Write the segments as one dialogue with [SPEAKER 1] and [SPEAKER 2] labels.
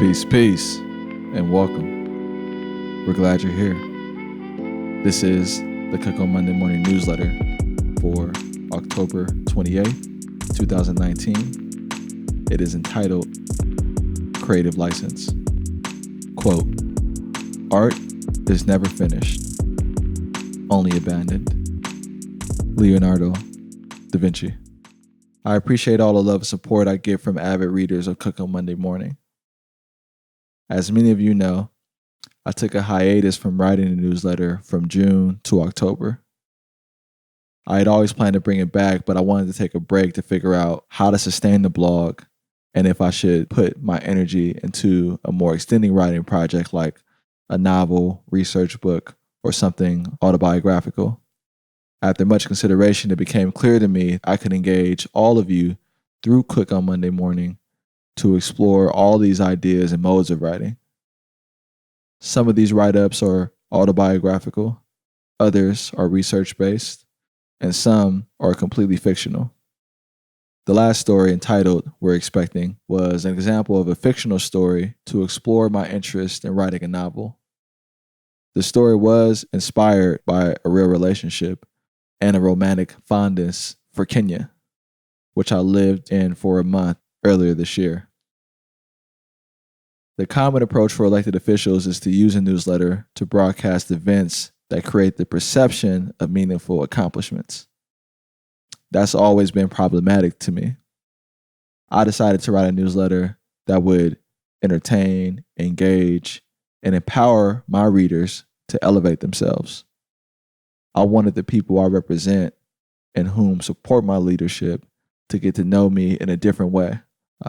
[SPEAKER 1] Peace, and welcome. We're glad you're here. This is the Cook on Monday Morning newsletter for October 28th, 2019. It is entitled Creative License. Quote, "Art is never finished, only abandoned." Leonardo da Vinci. I appreciate all the love and support I get from avid readers of Cook on Monday Morning. As many of you know, I took a hiatus from writing the newsletter from June to October. I had always planned to bring it back, but I wanted to take a break to figure out how to sustain the blog and if I should put my energy into a more extending writing project like a novel, research book, or something autobiographical. After much consideration, it became clear to me I could engage all of you through Cook on Monday Morning to explore all these ideas and modes of writing. Some of these write-ups are autobiographical, others are research-based, and some are completely fictional. The last story, entitled We're Expecting, was an example of a fictional story to explore my interest in writing a novel. The story was inspired by a real relationship and a romantic fondness for Kenya, which I lived in for a month earlier this year. The common approach for elected officials is to use a newsletter to broadcast events that create the perception of meaningful accomplishments. That's always been problematic to me. I decided to write a newsletter that would entertain, engage, and empower my readers to elevate themselves. I wanted the people I represent and whom support my leadership to get to know me in a different way.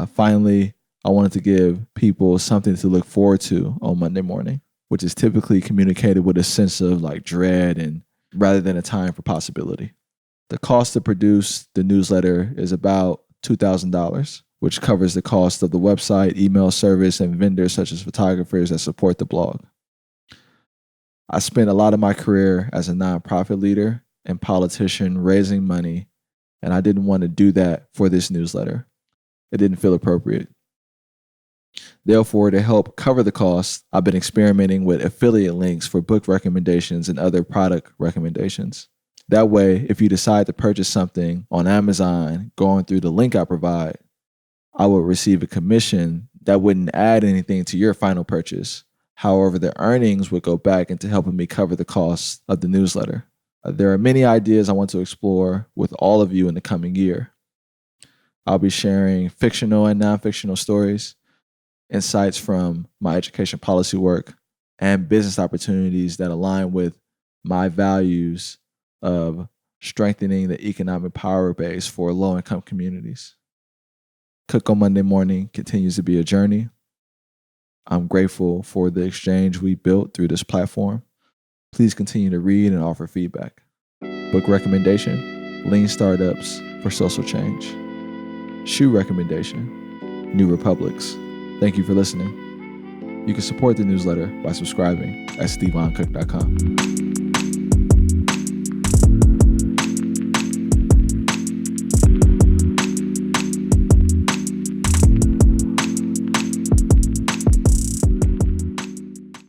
[SPEAKER 1] Finally, I wanted to give people something to look forward to on Monday morning, which is typically communicated with a sense of dread and rather than a time for possibility. The cost to produce the newsletter is about $2,000, which covers the cost of the website, email service, and vendors such as photographers that support the blog. I spent a lot of my career as a nonprofit leader and politician raising money, and I didn't want to do that for this newsletter. It didn't feel appropriate. Therefore, to help cover the costs, I've been experimenting with affiliate links for book recommendations and other product recommendations. That way, if you decide to purchase something on Amazon going through the link I provide, I will receive a commission that wouldn't add anything to your final purchase. However, the earnings would go back into helping me cover the costs of the newsletter. There are many ideas I want to explore with all of you in the coming year. I'll be sharing fictional and non-fictional stories, insights from my education policy work, and business opportunities that align with my values of strengthening the economic power base for low-income communities. Cook on Monday Morning continues to be a journey. I'm grateful for the exchange we built through this platform. Please continue to read and offer feedback. Book recommendation, Lean Startups for Social Change. Shoe recommendation, New Republics. Thank you for listening. You can support the newsletter by subscribing at stevoncook.com.